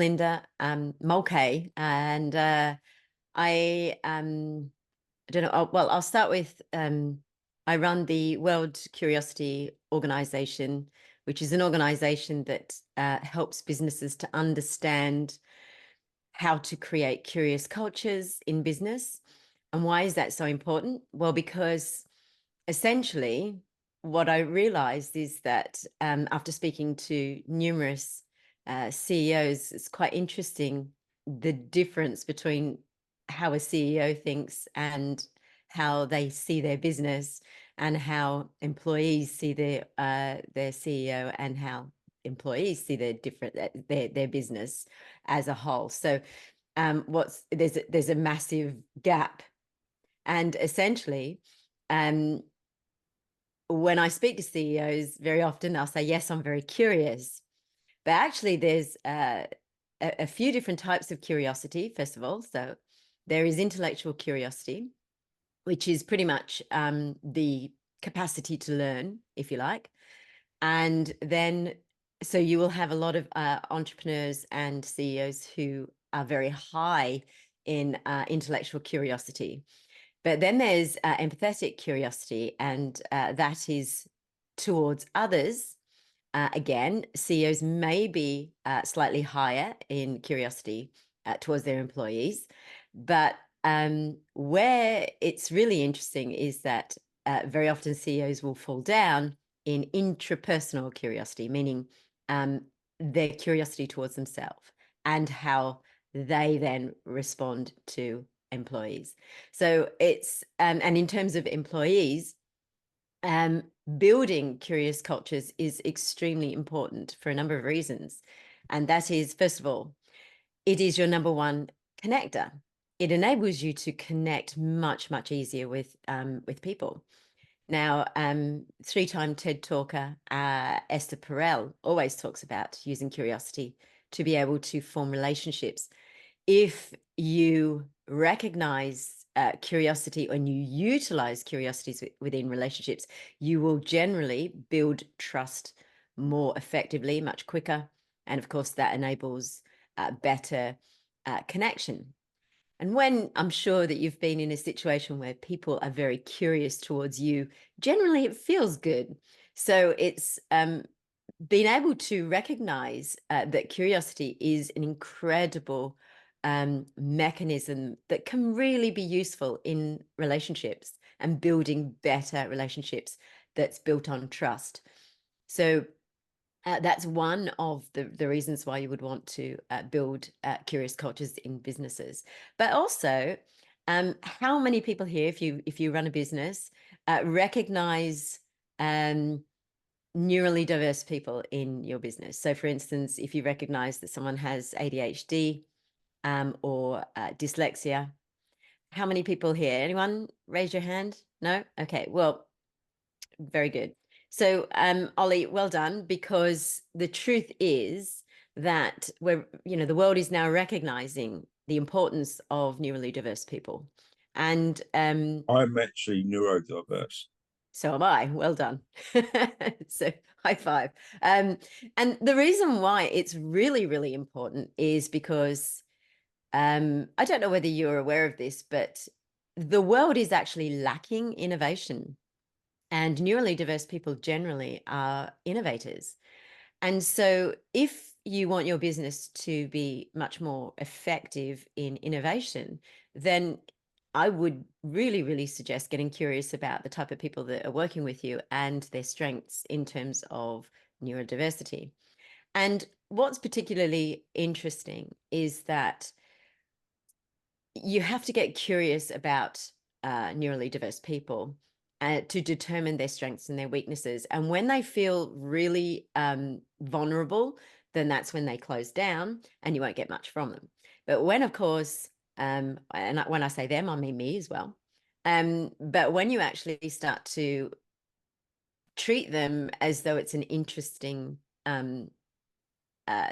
Melinda Mulcahy, and I don't know. I'll start with I run the World Curiosity Organization, which is an organization that helps businesses to understand how to create curious cultures in business. And why is that so important? Well, because essentially what I realized is that after speaking to numerous CEOs, it's quite interesting the difference between how a CEO thinks and how they see their business, and how employees see their CEO, and how employees see their business as a whole. So there's a massive gap, and essentially when I speak to CEOs, very often they'll say, yes, I'm very curious. But actually, there's a few different types of curiosity, first of all. So there is intellectual curiosity, which is pretty much the capacity to learn, if you like. And then, so you will have a lot of entrepreneurs and CEOs who are very high in intellectual curiosity. But then there's empathetic curiosity, and that is towards others. Again, CEOs may be slightly higher in curiosity towards their employees. But where it's really interesting is that very often CEOs will fall down in intrapersonal curiosity, meaning their curiosity towards themselves and how they then respond to employees. So it's and in terms of employees, building curious cultures is extremely important for a number of reasons. And that is, first of all, it is your number one connector. It enables you to connect much, much easier with people. Now, three-time TED talker Esther Perel always talks about using curiosity to be able to form relationships. If you recognize curiosity and you utilize curiosities within relationships, you will generally build trust more effectively, much quicker. And of course, that enables better connection. And when I'm sure that you've been in a situation where people are very curious towards you, generally it feels good. So it's being able to recognize that curiosity is an incredible mechanism that can really be useful in relationships and building better relationships that's built on trust. So that's one of the reasons why you would want to build curious cultures in businesses. But also, how many people here, if you run a business, recognize neurally diverse people in your business? So, for instance, if you recognize that someone has ADHD or dyslexia, how many people here? Anyone raise your hand? No? Okay. Well, very good. So, Ollie, well done, because the truth is that the world is now recognizing the importance of neurally diverse people. And I'm actually neurodiverse. so am I. Well done. So high five. And the reason why it's really, really important is because I don't know whether you're aware of this, but the world is actually lacking innovation. And neurally diverse people generally are innovators. And so if you want your business to be much more effective in innovation, then I would really, really suggest getting curious about the type of people that are working with you and their strengths in terms of neurodiversity. And what's particularly interesting is that you have to get curious about neurally diverse people to determine their strengths and their weaknesses. And when they feel really vulnerable, then that's when they close down and you won't get much from them. But when, of course, and when I say them, I mean me as well. But when you actually start to treat them as though it's an interesting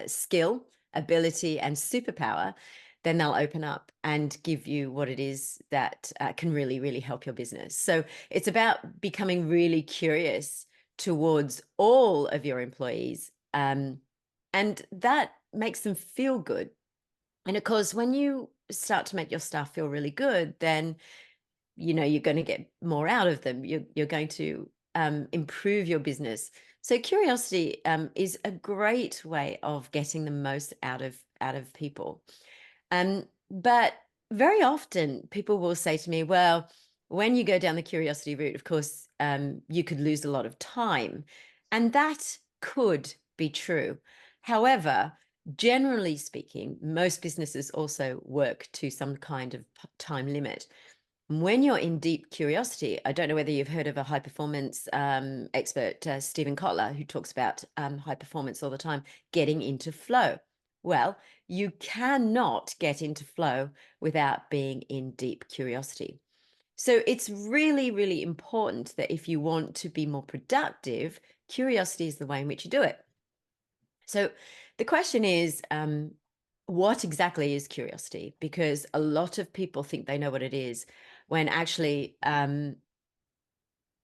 skill, ability, and superpower, then they'll open up and give you what it is that can really, really help your business. So it's about becoming really curious towards all of your employees, And that makes them feel good. And of course, when you start to make your staff feel really good, then you're going to get more out of them. You're going to improve your business. So curiosity is a great way of getting the most out of people. But very often people will say to me, well, when you go down the curiosity route, of course, you could lose a lot of time. And that could be true. However, generally speaking, most businesses also work to some kind of time limit. When you're in deep curiosity, I don't know whether you've heard of a high performance expert, Stephen Kotler, who talks about high performance all the time, getting into flow. Well, you cannot get into flow without being in deep curiosity. So it's really, really important that if you want to be more productive, curiosity is the way in which you do it. So the question is, what exactly is curiosity? Because a lot of people think they know what it is, when actually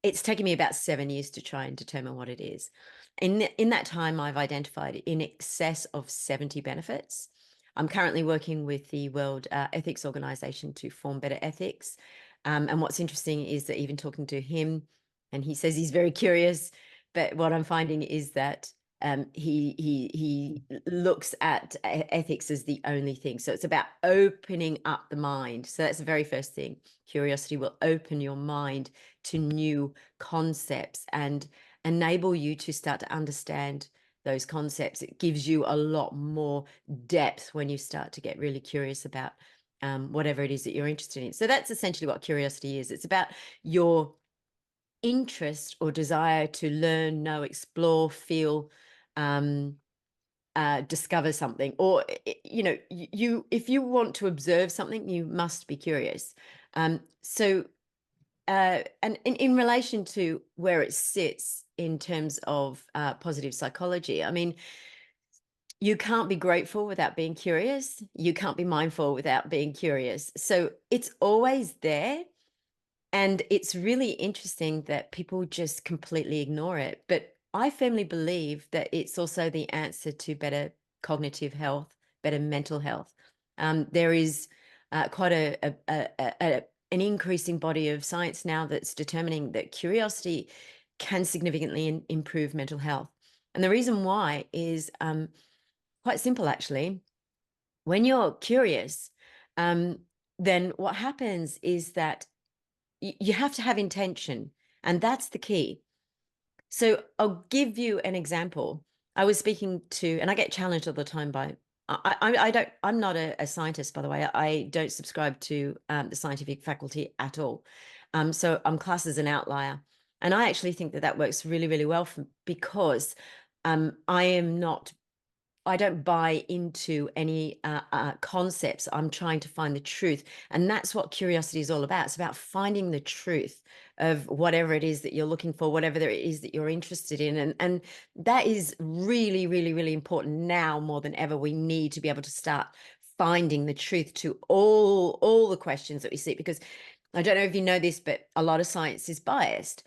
it's taken me about 7 years to try and determine what it is. In that time, I've identified in excess of 70 benefits. I'm currently working with the World Ethics Organization to form better ethics. And what's interesting is that even talking to him, and he says he's very curious, but what I'm finding is that he looks at ethics as the only thing. So it's about opening up the mind. So that's the very first thing. Curiosity will open your mind to new concepts and enable you to start to understand those concepts. It gives you a lot more depth when you start to get really curious about whatever it is that you're interested in. So that's essentially what curiosity is. It's about your interest or desire to learn, know, explore, feel, discover something. Or you if you want to observe something, you must be curious. So and in relation to where it sits in terms of positive psychology, I mean, you can't be grateful without being curious. You can't be mindful without being curious. So it's always there. And it's really interesting that people just completely ignore it. But I firmly believe that it's also the answer to better cognitive health, better mental health. There is quite an increasing body of science now that's determining that curiosity can significantly improve mental health. And the reason why is quite simple, actually. When you're curious, then what happens is that you have to have intention, and that's the key. So I'll give you an example. I was speaking to, and I get challenged all the time by, I'm not a scientist, by the way. I don't subscribe to the scientific faculty at all. So I'm classed as an outlier. And I actually think that that works really, really well because I don't buy into any concepts. I'm trying to find the truth. And that's what curiosity is all about. It's about finding the truth of whatever it is that you're looking for, whatever it is that you're interested in. And that is really, really, really important now more than ever. We need to be able to start finding the truth to all the questions that we see, because I don't know if you know this, but a lot of science is biased.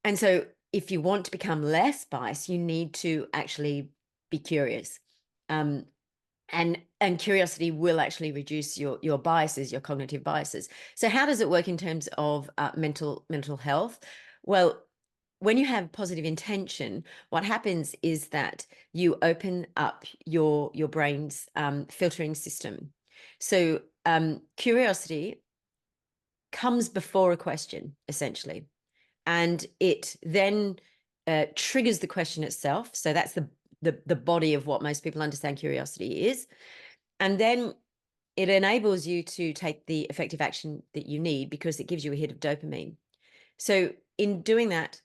And so if you want to become less biased, you need to actually be curious. And curiosity will actually reduce your biases, your cognitive biases. So how does it work in terms of mental health? Well, when you have positive intention, what happens is that you open up your brain's filtering system. So curiosity comes before a question, essentially, and it then triggers the question itself. So that's the body of what most people understand curiosity is. And then it enables you to take the effective action that you need because it gives you a hit of dopamine. So in doing that,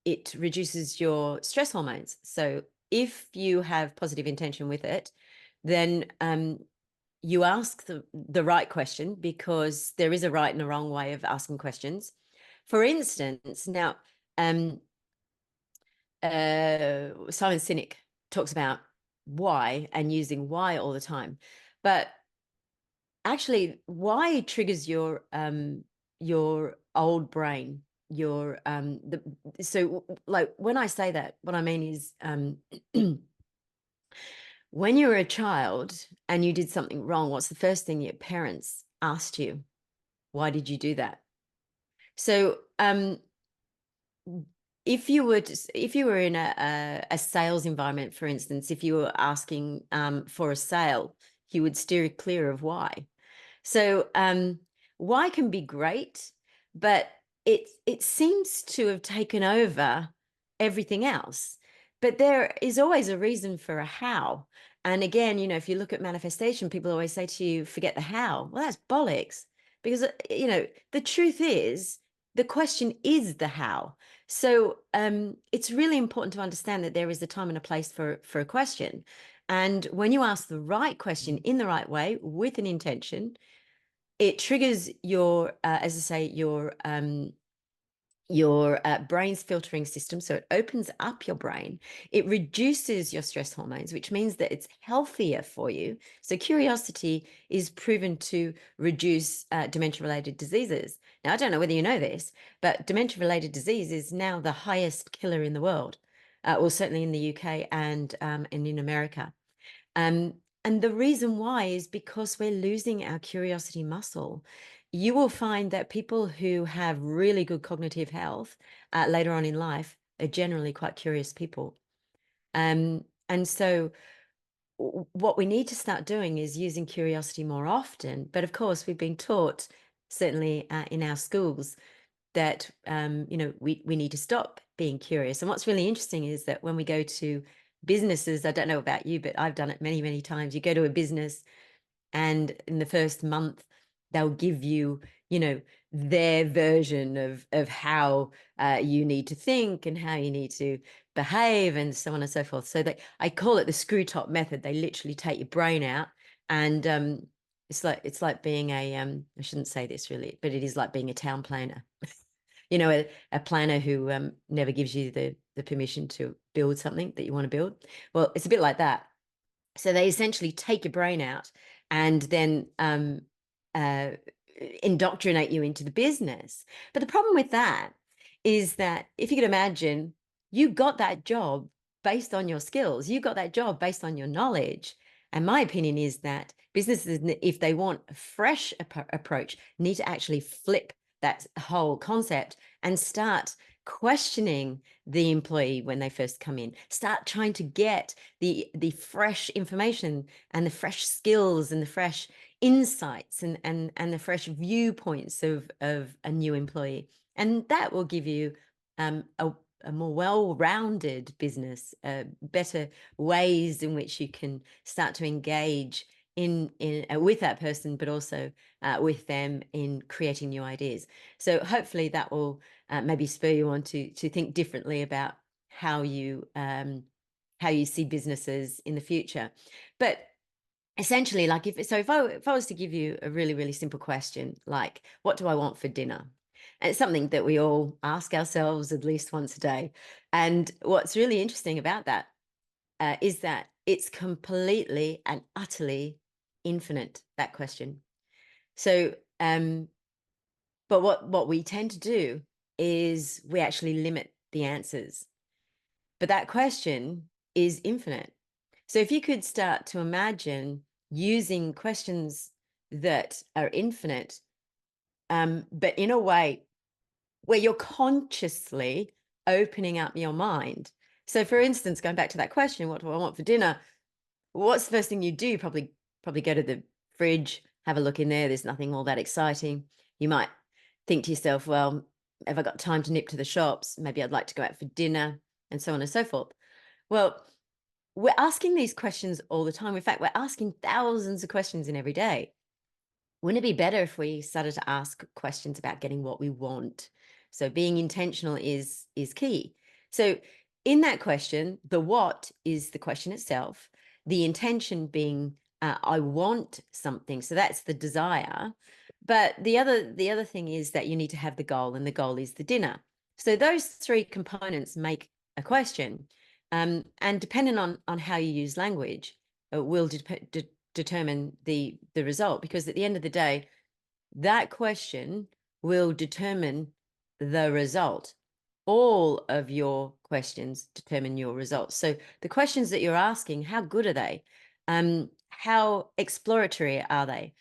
it reduces your stress hormones. So if you have positive intention with it, then you ask the right question, because there is a right and a wrong way of asking questions. For instance, now, Simon Sinek talks about why and using why all the time. But actually, why triggers your old brain, so like when I say that, what I mean is When you were a child and you did something wrong, what's the first thing your parents asked you? Why did you do that? So, if you were if you were in a sales environment, for instance, if you were asking for a sale, you would steer clear of why. So why can be great, but it seems to have taken over everything else. But there is always a reason for a how. And again, if you look at manifestation, people always say to you, forget the how. Well, that's bollocks. Because the truth is, the question is the how. So it's really important to understand that there is a time and a place for a question. And when you ask the right question in the right way with an intention, it triggers your, as I say, your brain's filtering system. So it opens up your brain. It reduces your stress hormones, which means that it's healthier for you. So curiosity is proven to reduce dementia-related diseases. Now, I don't know whether you know this, but dementia-related disease is now the highest killer in the world, well, certainly in the UK and in America. And the reason why is because we're losing our curiosity muscle. You will find that people who have really good cognitive health later on in life are generally quite curious people. And so what we need to start doing is using curiosity more often. But of course, we've been taught, certainly in our schools, that we need to stop being curious. And what's really interesting is that when we go to businesses, I don't know about you, but I've done it many, many times. You go to a business and in the first month, they'll give you, their version of how you need to think and how you need to behave and so on and so forth. So I call it the screw top method. They literally take your brain out, and it's like being I shouldn't say this really, but it is like being a town planner. A planner who never gives you the permission to build something that you want to build. Well, it's a bit like that. So they essentially take your brain out and then uh, indoctrinate you into the business. But the problem with that is that if you could imagine, you got that job based on your skills, you got that job based on your knowledge. And my opinion is that businesses, if they want a fresh approach, need to actually flip that whole concept and start questioning the employee when they first come in. Start trying to get the fresh information and the fresh skills and the fresh insights and the fresh viewpoints of a new employee. And that will give you a more well-rounded business, better ways in which you can start to engage in with that person, but also with them in creating new ideas. So hopefully that will maybe spur you on to think differently about how you see businesses in the future. But essentially, like if I was to give you a really, really simple question, like, what do I want for dinner? And it's something that we all ask ourselves at least once a day. And what's really interesting about that is that it's completely and utterly infinite, that question. So, but what we tend to do is we actually limit the answers. But that question is infinite. So if you could start to imagine using questions that are infinite, but in a way where you're consciously opening up your mind. So for instance, going back to that question, what do I want for dinner? What's the first thing you do? Probably go to the fridge, have a look in there. There's nothing all that exciting. You might think to yourself, well, have I got time to nip to the shops? Maybe I'd like to go out for dinner, and so on and so forth. Well, we're asking these questions all the time. In fact, we're asking thousands of questions in every day. Wouldn't it be better if we started to ask questions about getting what we want? So being intentional is key. So in that question, the what is the question itself, the intention being I want something. So that's the desire. But the other thing is that you need to have the goal, and the goal is the dinner. So those three components make a question. And depending on how you use language, will determine the result, because at the end of the day, that question will determine the result. all of your questions determine your results. So the questions that you're asking, how good are they? How exploratory are they?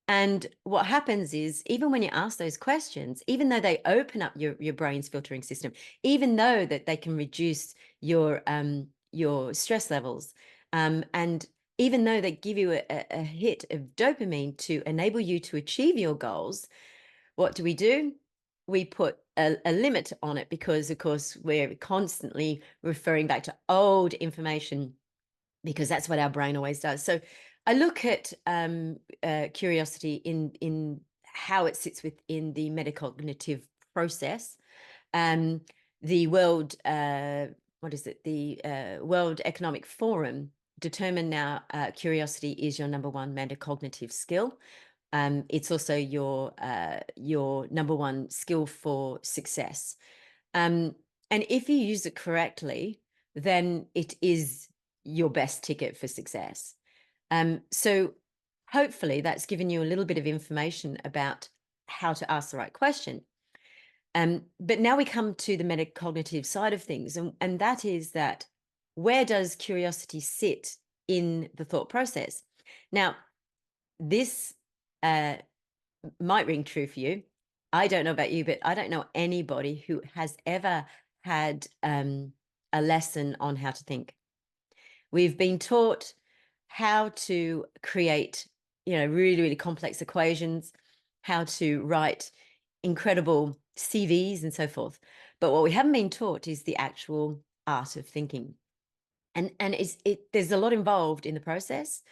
And what happens is, even when you ask those questions, even though they open up your brain's filtering system, even though that they can reduce your stress levels, and even though they give you a hit of dopamine to enable you to achieve your goals, what do? We put a limit on it, because, of course, we're constantly referring back to old information, because that's what our brain always does. So I look at curiosity in how it sits within the metacognitive process. The World, the World Economic Forum determined now curiosity is your number one metacognitive skill. It's also your number one skill for success. And if you use it correctly, then it is your best ticket for success. So hopefully that's given you a little bit of information about how to ask the right question. But now we come to the metacognitive side of things, and that is that, where does curiosity sit in the thought process? Now, this might ring true for you. I don't know about you, but I don't know anybody who has ever had a lesson on how to think. We've been taught how to create, really, really complex equations, how to write incredible CVs and so forth. But what we haven't been taught is the actual art of thinking. And there's a lot involved in the process.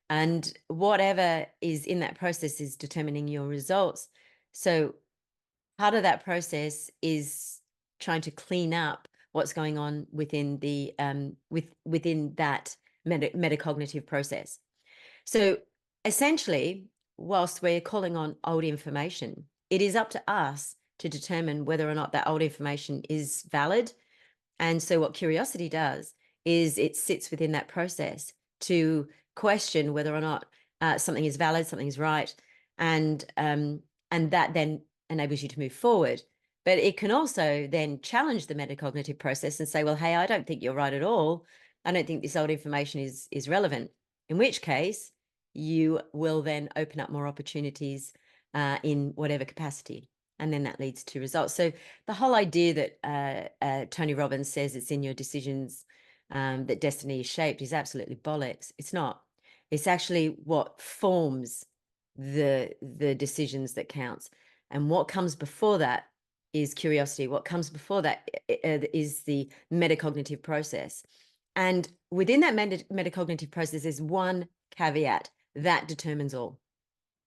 And whatever is in that process is determining your results. So part of that process is trying to clean up what's going on within the within that metacognitive process. So essentially, whilst we're calling on old information, it is up to us to determine whether or not that old information is valid. And so what curiosity does is it sits within that process to question whether or not something is valid, something is right, and that then enables you to move forward. But it can also then challenge the metacognitive process and say, well, hey, I don't think you're right at all. I don't think this old information is relevant. In which case, you will then open up more opportunities in whatever capacity. And then that leads to results. So the whole idea that Tony Robbins says it's in your decisions that destiny is shaped is absolutely bollocks. It's not. It's actually what forms the decisions that counts. And what comes before that is curiosity. What comes before that is the metacognitive process. And within that metacognitive process, there's one caveat that determines all.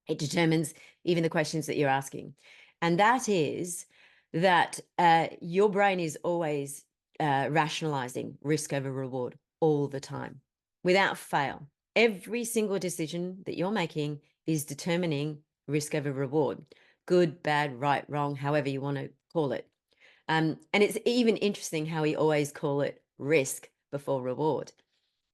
It determines even the questions that you're asking. And that is that your brain is always rationalizing risk over reward all the time, without fail. Every single decision that you're making is determining risk over reward, good, bad, right, wrong, however you want to call it. And it's even interesting how we always call it risk before reward.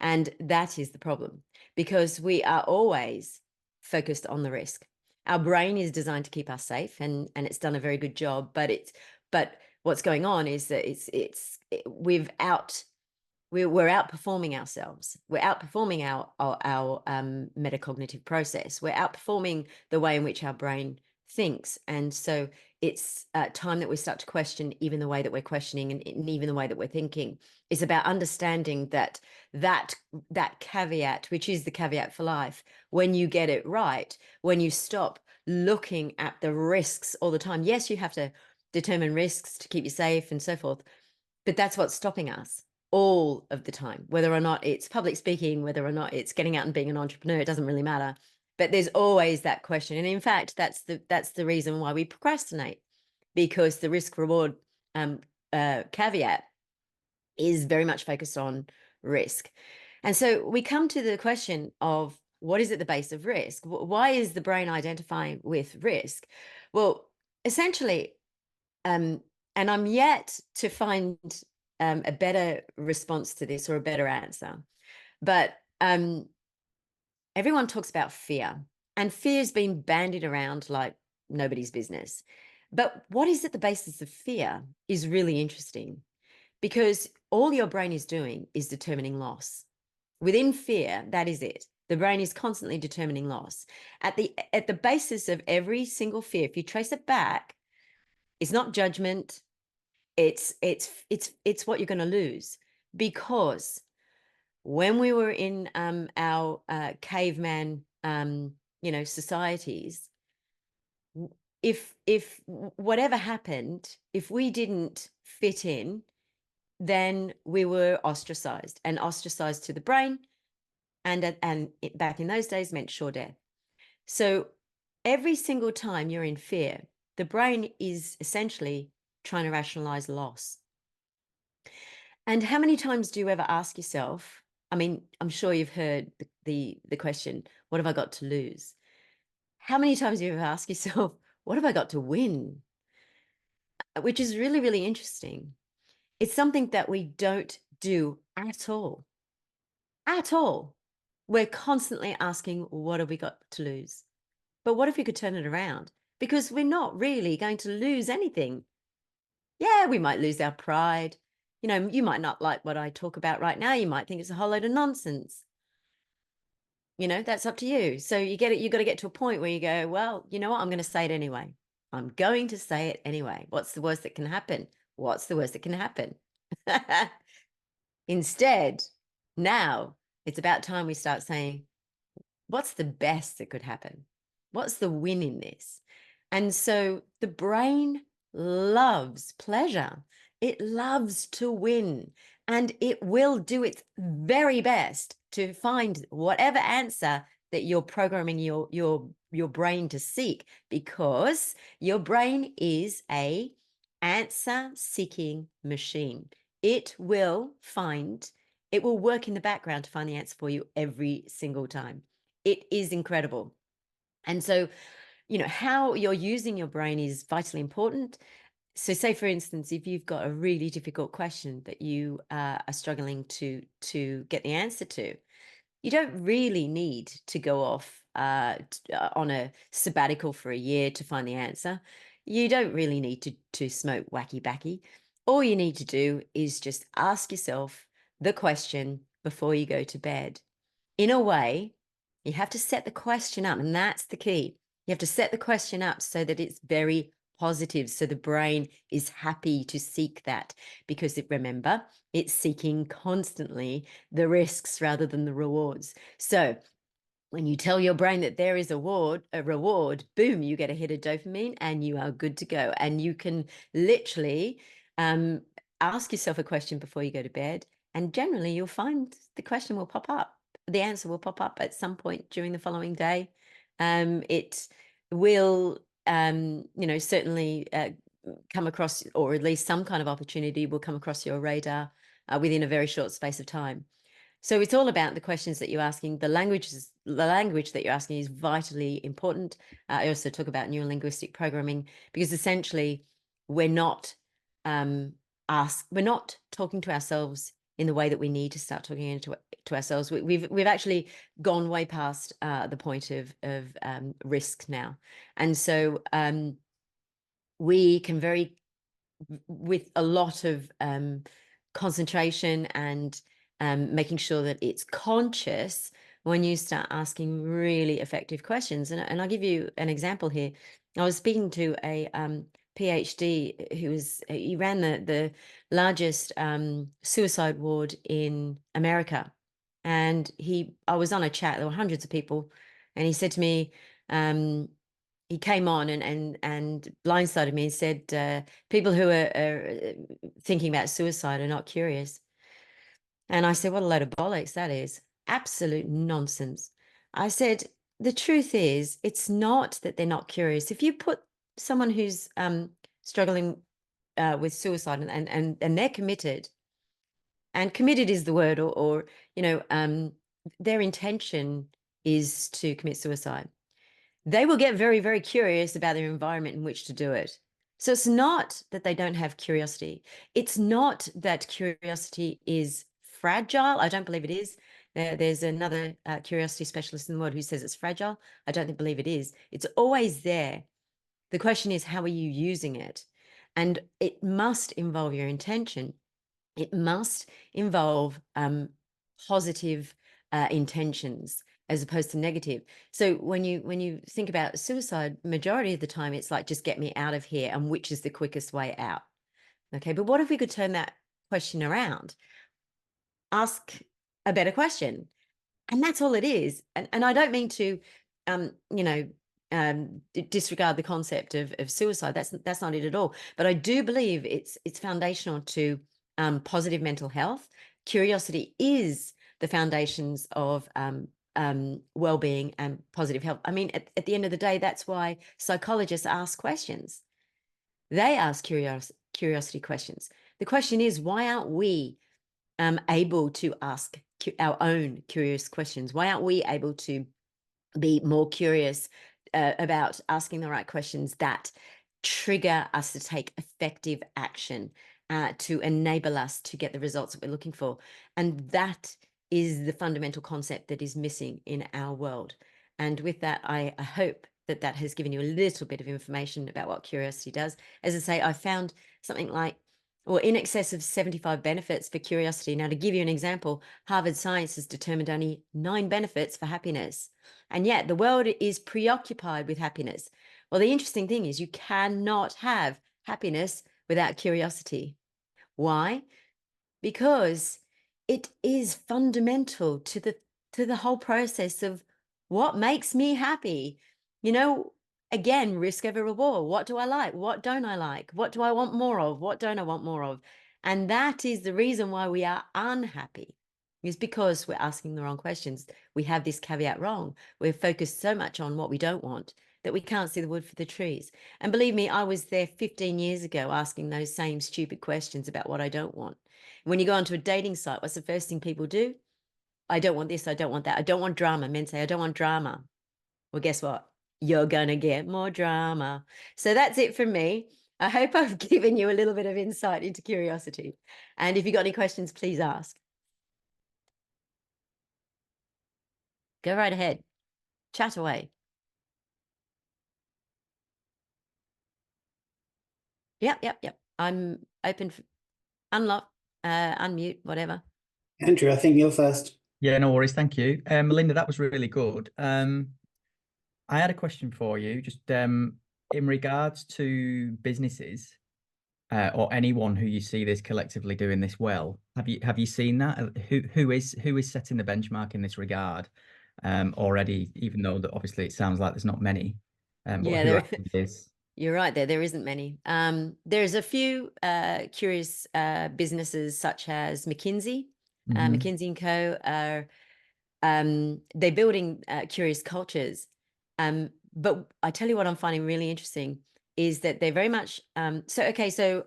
And that is the problem, because we are always focused on the risk. Our brain is designed to keep us safe, and it's done a very good job. But what's going on is that we're outperforming ourselves. We're outperforming our metacognitive process. We're outperforming the way in which our brain thinks. And so it's time that we start to question even the way that we're questioning, and even the way that we're thinking. It's about understanding that caveat, which is the caveat for life, when you get it right, when you stop looking at the risks all the time. Yes, you have to determine risks to keep you safe and so forth, but that's what's stopping us all of the time. Whether or not it's public speaking, whether or not it's getting out and being an entrepreneur, it doesn't really matter. But there's always that question. And in fact, that's the reason why we procrastinate, because the risk reward caveat is very much focused on risk. And so we come to the question of, what is at the base of risk? Why is the brain identifying with risk? Well, essentially, and I'm yet to find a better response to this, or a better answer. But everyone talks about fear, and fear's been bandied around like nobody's business. But what is at the basis of fear is really interesting, because all your brain is doing is determining loss. Within fear, that is it. The brain is constantly determining loss. At the basis of every single fear, if you trace it back, it's not judgment. It's what you're going to lose. Because when we were in our caveman societies, if whatever happened, if we didn't fit in, then we were ostracized, and ostracized to the brain, and back in those days meant sure death. So every single time you're in fear, the brain is essentially trying to rationalize loss. And how many times do you ever ask yourself, I mean, I'm sure you've heard the question, what have I got to lose? How many times do you ever ask yourself, what have I got to win? Which is really, really interesting. It's something that we don't do at all. At all. We're constantly asking, what have we got to lose? But what if we could turn it around? Because we're not really going to lose anything. Yeah, we might lose our pride. You might not like what I talk about right now. You might think it's a whole load of nonsense. That's up to you. So you got to get to a point where you go, well, you know what? I'm going to say it anyway. I'm going to say it anyway. What's the worst that can happen? What's the worst that can happen? Instead, now it's about time we start saying, what's the best that could happen? What's the win in this? And so the brain loves pleasure. It loves to win, and it will do its very best to find whatever answer that you're programming your brain to seek, because your brain is a answer seeking machine. It will work in the background to find the answer for you every single time. It is incredible. And so, how you're using your brain is vitally important. So say, for instance, if you've got a really difficult question that you are struggling to get the answer to, you don't really need to go off on a sabbatical for a year to find the answer. You don't really need to smoke wacky backy. All you need to do is just ask yourself the question before you go to bed. In a way, you have to set the question up, and that's the key. You have to set the question up so that it's very positive, so the brain is happy to seek that, because remember, it's seeking constantly the risks rather than the rewards. So when you tell your brain that there is a reward, boom, you get a hit of dopamine and you are good to go. And you can literally ask yourself a question before you go to bed, and generally you'll find the question will pop up. The answer will pop up at some point during the following day. It will, certainly come across, or at least some kind of opportunity will come across your radar within a very short space of time. So it's all about the questions that you're asking. The language that you're asking is vitally important. I also talk about neurolinguistic programming, because essentially we're not talking to ourselves in the way that we need to start talking to ourselves. We've actually gone way past the point of risk now, and so we can with a lot of concentration and making sure that it's conscious, when you start asking really effective questions. And I'll give you an example here. I was speaking to a PhD he ran the largest suicide ward in America. And I was on a chat, there were hundreds of people, and he said to me, he came on and blindsided me and said, people who are thinking about suicide are not curious. And I said, what a load of bollocks that is. Absolute nonsense. I said, the truth is, it's not that they're not curious. If you put someone who's struggling with suicide and they're committed, and committed is the word, or their intention is to commit suicide, they will get very, very curious about their environment in which to do it. So it's not that they don't have curiosity. It's not that curiosity is fragile. I don't believe it is. There's another curiosity specialist in the world who says it's fragile. I don't believe it is. It's always there. The question is, how are you using it? And it must involve your intention. It must involve positive intentions as opposed to negative. So when you think about suicide, majority of the time it's like, just get me out of here, and which is the quickest way out. Okay, but what if we could turn that question around? Ask a better question. And that's all it is. And I don't mean to, disregard the concept of suicide. That's not it at all. But I do believe it's foundational to positive mental health. Curiosity is the foundations of well-being and positive health. I mean, at the end of the day, that's why psychologists ask questions. They ask curiosity questions. The question is, why aren't we able to ask our own curious questions? Why aren't we able to be more curious about asking the right questions that trigger us to take effective action, to enable us to get the results that we're looking for? And that is the fundamental concept that is missing in our world. And with that, I hope that that has given you a little bit of information about what curiosity does. As I say, I found something like, or in excess of 75 benefits for curiosity. Now, to give you an example, Harvard Science has determined only 9 benefits for happiness. And yet the world is preoccupied with happiness. Well, the interesting thing is you cannot have happiness without curiosity. Why? Because it is fundamental to the whole process of what makes me happy. Again, risk over reward. What do I like? What don't I like? What do I want more of? What don't I want more of? And that is the reason why we are unhappy, is because we're asking the wrong questions. We have this caveat wrong. We're focused so much on what we don't want that we can't see the wood for the trees. And believe me, I was there 15 years ago asking those same stupid questions about what I don't want. When you go onto a dating site, what's the first thing people do? I don't want this, I don't want that, I don't want drama. Men say, I don't want drama. Well, guess what? You're going to get more drama. So that's it from me. I hope I've given you a little bit of insight into curiosity. And if you've got any questions, please ask. Go right ahead. Chat away. Yep. I'm open for unlock, unmute, whatever. Andrew, I think you're first. Yeah, no worries. Thank you. Melinda, that was really good. I had a question for you, just in regards to businesses or anyone who you see this collectively doing this well. Have you seen that? Who is setting the benchmark in this regard already? Even though that obviously it sounds like there's not many. But Yeah, who there actually is? You're right. There isn't many. There's a few curious businesses such as McKinsey. McKinsey & Co. are they're building curious cultures. But I tell you what I'm finding really interesting is that they're very much so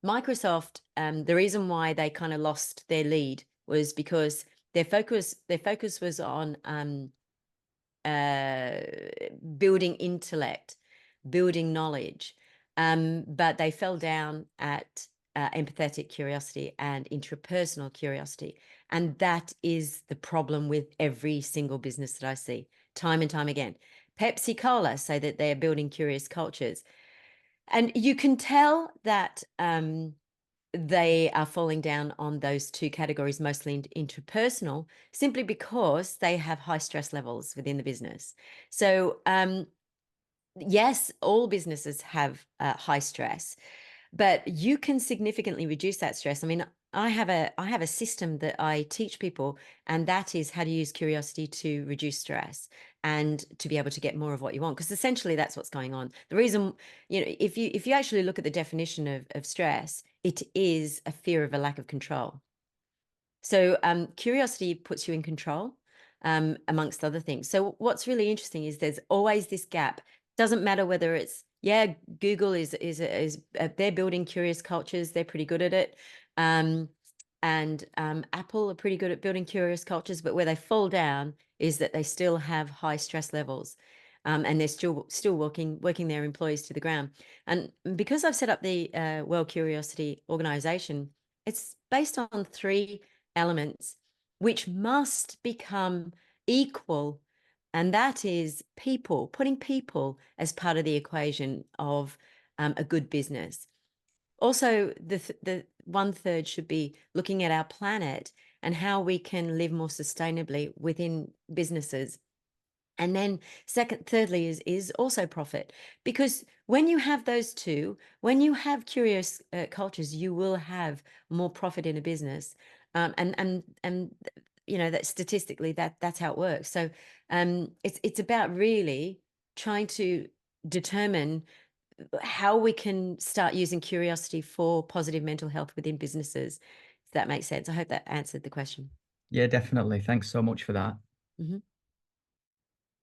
Microsoft, the reason why they kind of lost their lead was because their focus was on building intellect, building knowledge, but they fell down at empathetic curiosity and interpersonal curiosity. And that is the problem with every single business that I see time and time again. Pepsi Cola say that they're building curious cultures. And you can tell that they are falling down on those 2 categories, mostly interpersonal, simply because they have high stress levels within the business. So yes, all businesses have high stress, but you can significantly reduce that stress. I mean, I have a system that I teach people, and that is how to use curiosity to reduce stress and to be able to get more of what you want. Because essentially that's what's going on. The reason, if you actually look at the definition of stress, it is a fear of a lack of control. So curiosity puts you in control, amongst other things. So what's really interesting is there's always this gap. Doesn't matter whether it's, Google is they're building curious cultures. They're pretty good at it. And Apple are pretty good at building curious cultures, but where they fall down is that they still have high stress levels. And they're still working their employees to the ground. And because I've set up the World Curiosity Organization, it's based on 3 elements which must become equal And that is people, putting people as part of the equation of a good business. Also, the 1/3 should be looking at our planet and how we can live more sustainably within businesses. And then thirdly is also profit, because when you have those two, when you have curious cultures, you will have more profit in a business. And you know that statistically that's how it works. So it's about really trying to determine how we can start using curiosity for positive mental health within businesses. If that makes sense. I hope that answered the question. Yeah, definitely. Thanks so much for that.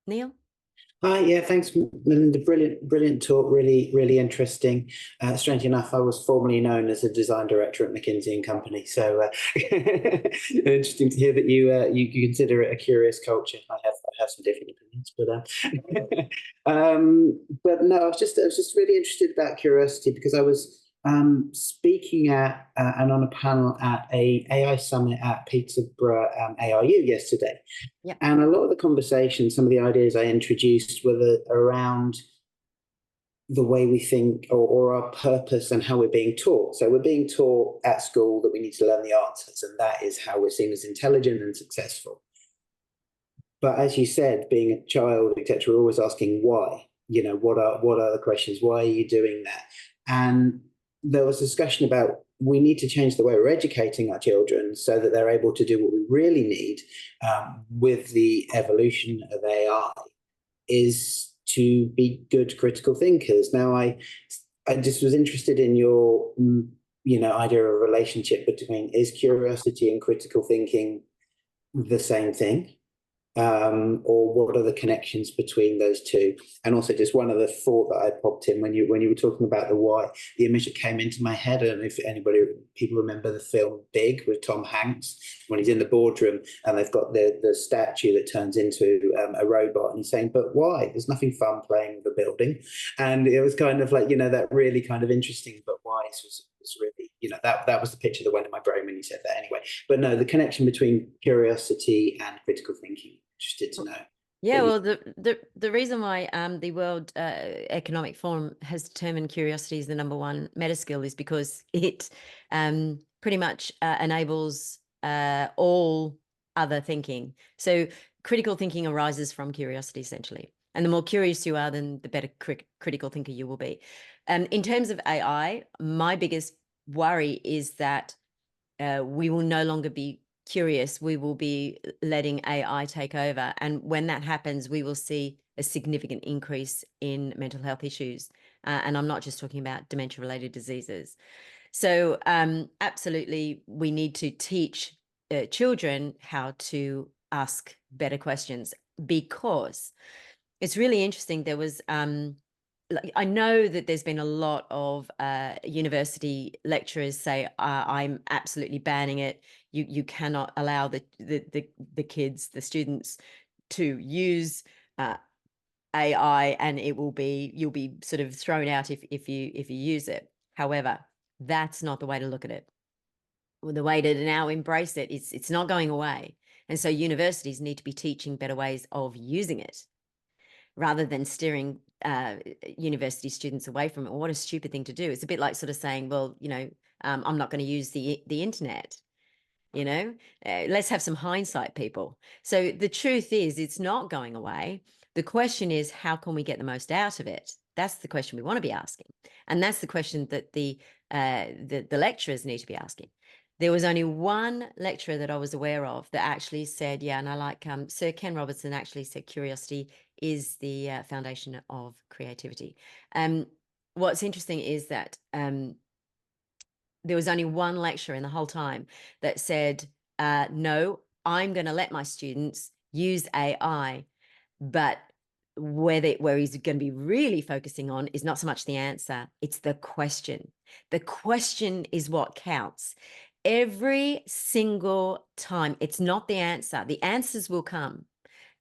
Neil? Hi, yeah, thanks, Melinda. Brilliant talk. Really interesting. Strangely enough, I was formerly known as a design director at McKinsey and Company. So interesting to hear that you consider it a curious culture. I have some different opinions, but no, I was just really interested about curiosity because I was speaking at and on a panel at a AI summit at Peterborough ARU yesterday. Yep. And a lot of the conversation, some of the ideas I introduced were around the way we think or our purpose and how we're being taught. So we're being taught at school that we need to learn the answers, and that is how we're seen as intelligent and successful. But as you said, being a child, etc., we're always asking why. You know, what are the questions? Why are you doing that? And there was discussion about we need to change the way we're educating our children so that they're able to do what we really need with the evolution of AI is to be good critical thinkers. Now, I just was interested in your idea of a relationship between is curiosity and critical thinking the same thing? Or what are the connections between those two? And also just one other thought that I popped in when you were talking about the why, the image that came into my head, and if people remember the film Big with Tom Hanks, when he's in the boardroom and they've got the statue that turns into a robot, and he's saying, but why? There's nothing fun playing the building. And it was kind of like, that really kind of interesting, but why was really, that was the picture that went in my brain when you said that anyway. But no, the connection between curiosity and critical thinking, interested to know. Yeah, well, the reason why the World Economic Forum has determined curiosity is the #1 meta skill is because it pretty much enables all other thinking. So critical thinking arises from curiosity, essentially. And the more curious you are, then the better critical thinker you will be. In terms of AI, my biggest worry is that we will no longer be curious. We will be letting AI take over. And when that happens, we will see a significant increase in mental health issues. And I'm not just talking about dementia-related diseases. So absolutely, we need to teach children how to ask better questions, because it's really interesting. There was I know that there's been a lot of university lecturers say, I'm absolutely banning it. You cannot allow the kids, the students, to use AI, and you'll be sort of thrown out if you use it. However, that's not the way to look at it. Well, the way to now embrace it is it's not going away. And so universities need to be teaching better ways of using it, rather than steering university students away from it. What a stupid thing to do. It's a bit like sort of saying, well, I'm not going to use the internet. Let's have some hindsight, people. So the truth is, it's not going away. The question is, how can we get the most out of it? That's the question we want to be asking. And that's the question that the lecturers need to be asking. There was only one lecturer that I was aware of that actually said, yeah, and I like Sir Ken Robertson actually said curiosity is the foundation of creativity. What's interesting is that there was only one lecturer in the whole time that said, no, I'm going to let my students use AI, but where he's going to be really focusing on is not so much the answer, it's the question. The question is what counts. Every single time, it's not the answer. The answers will come.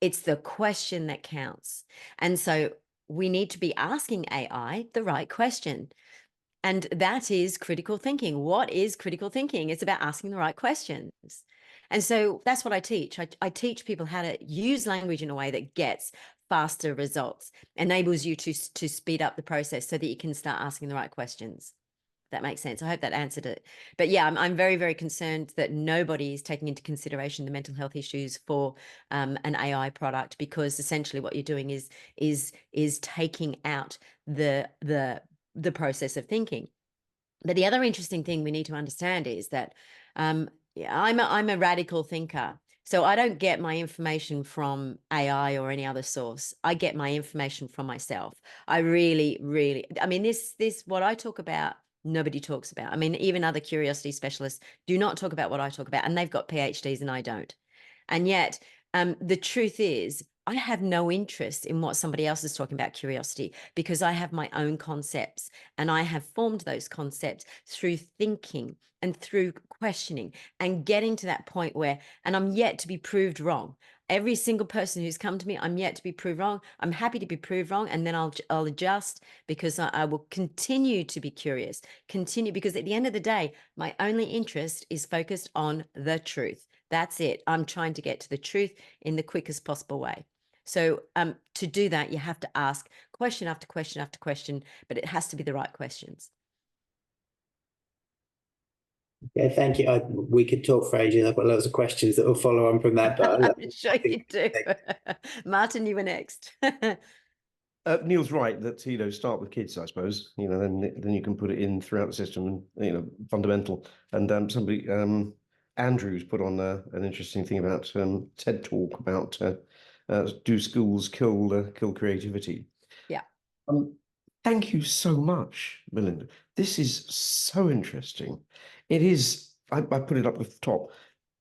It's the question that counts. And so we need to be asking AI the right question. And that is critical thinking. What is critical thinking? It's about asking the right questions. And so that's what I teach. I teach people how to use language in a way that gets faster results, enables you to speed up the process so that you can start asking the right questions. That makes sense. I hope that answered it. But yeah, I'm very, very concerned that nobody is taking into consideration the mental health issues for an AI product, because essentially what you're doing is taking out the process of thinking. But the other interesting thing we need to understand is that I'm a radical thinker. So I don't get my information from AI or any other source. I get my information from myself. I really, really, I mean, this what I talk about, nobody talks about. I mean, even other curiosity specialists do not talk about what I talk about, and they've got PhDs and I don't. And yet, the truth is, I have no interest in what somebody else is talking about curiosity, because I have my own concepts, and I have formed those concepts through thinking and through questioning and getting to that point where, and I'm yet to be proved wrong. Every single person who's come to me, I'm yet to be proved wrong. I'm happy to be proved wrong, and then I'll adjust, because I will continue to be curious, because at the end of the day, my only interest is focused on the truth. That's it. I'm trying to get to the truth in the quickest possible way. So to do that, you have to ask question after question after question, but it has to be the right questions. Yeah, thank you. We could talk for ages. I've got loads of questions that will follow on from that. But I'm sure you do. Martin, you were next. Neil's right that, start with kids, I suppose, then you can put it in throughout the system, and, fundamental. And somebody, Andrew's put on an interesting thing about TED Talk about do schools kill creativity? Yeah. Thank you so much, Melinda. This is so interesting. It is, I put it up at the top.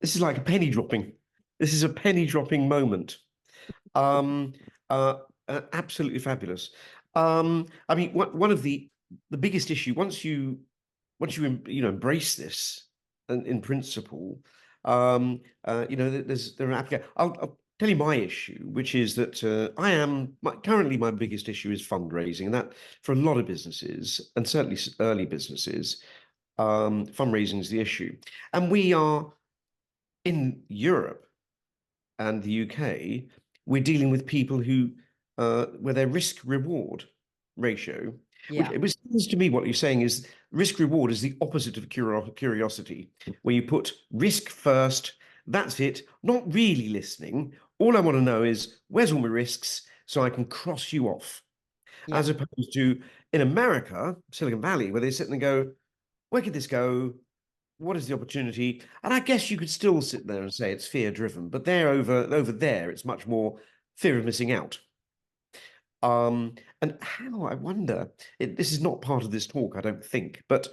This is like a penny dropping. This is a penny dropping moment. Absolutely fabulous. I mean, one of the biggest issue, once you embrace this in principle, there are applications. I'll tell you my issue, which is that currently my biggest issue is fundraising, and that for a lot of businesses, and certainly early businesses, fundraising is the issue. And we are in Europe and the UK, we're dealing with people who where their risk reward ratio, which seems to me what you're saying is risk reward is the opposite of curiosity, where you put risk first. That's it. Not really listening. All I want to know is where's all my risks, so I can cross you off. Yeah. As opposed to in America, Silicon Valley, where they sit and go, where could this go? What is the opportunity? And I guess you could still sit there and say it's fear driven, but over there, it's much more fear of missing out. And how, I wonder, this is not part of this talk, I don't think, but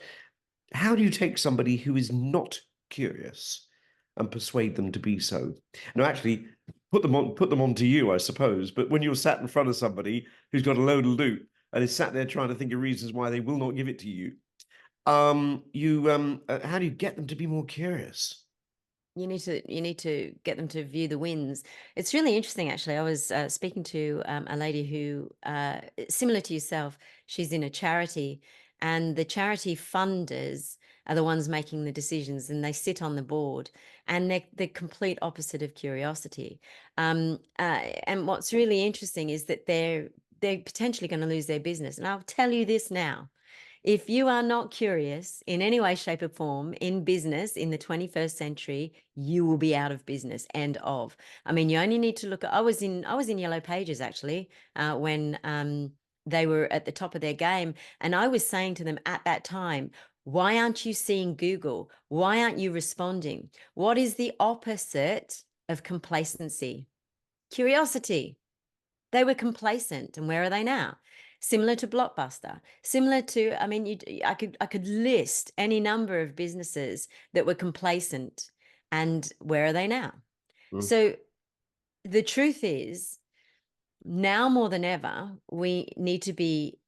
how do you take somebody who is not curious and persuade them to be so? Now, actually, put them on to you, I suppose. But when you're sat in front of somebody who's got a load of loot and is sat there trying to think of reasons why they will not give it to you, how do you get them to be more curious? You need to get them to view the wins. It's really interesting, actually. I was speaking to a lady who, similar to yourself, she's in a charity, and the charity funders are the ones making the decisions, and they sit on the board, and they're the complete opposite of curiosity. And what's really interesting is that they're potentially going to lose their business. And I'll tell you this now. If you are not curious in any way, shape, or form in business in the 21st century, you will be out of business. End of. I mean, you only need to look at. I was in Yellow Pages actually when they were at the top of their game, and I was saying to them at that time, why aren't you seeing Google? Why aren't you responding? What is the opposite of complacency? Curiosity. They were complacent, and where are they now? Similar to Blockbuster, similar to, I mean, I could list any number of businesses that were complacent, and where are they now? So the truth is, now more than ever, we need to be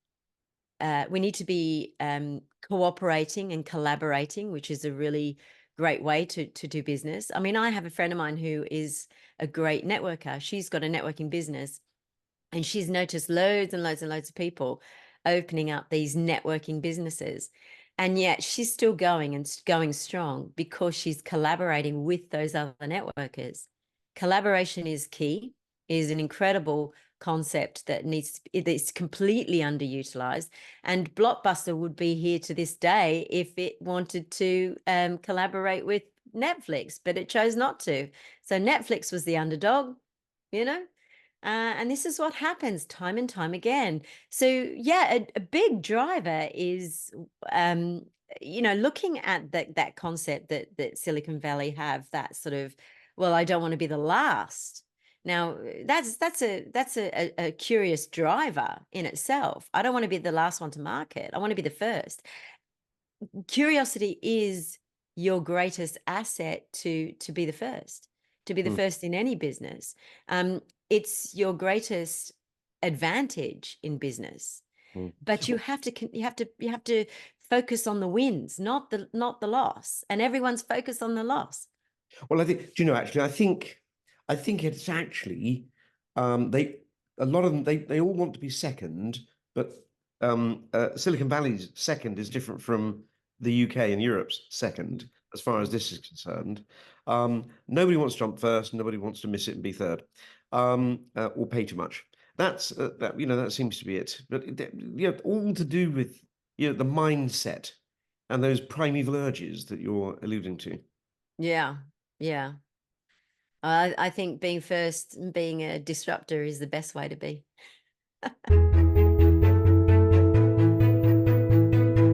cooperating and collaborating, which is a really great way to do business. I mean, I have a friend of mine who is a great networker. She's got a networking business. And she's noticed loads and loads and loads of people opening up these networking businesses. And yet she's still going and going strong because she's collaborating with those other networkers. Collaboration is key, is an incredible concept that it's completely underutilized. And Blockbuster would be here to this day if it wanted to collaborate with Netflix, but it chose not to. So Netflix was the underdog, you know, and this is what happens time and time again. So yeah, a big driver is, you know, looking at that concept that Silicon Valley have, that sort of, well, I don't want to be the last. Now that's a curious driver in itself. I don't want to be the last one to market. I want to be the first. Curiosity is your greatest asset to be the first, to be the first in any business. It's your greatest advantage in business, but you have to focus on the wins, not the loss. And everyone's focused on the loss. Well, I think, do you know, actually, I think it's actually a lot of them, they all want to be second, but Silicon Valley's second is different from the UK and Europe's second, as far as this is concerned. Nobody wants to jump first, nobody wants to miss it and be third, or pay too much. That's that, you know, that seems to be it. But you know, all to do with, you know, the mindset and those primeval urges that you're alluding to. Yeah. I think being first and being a disruptor is the best way to be.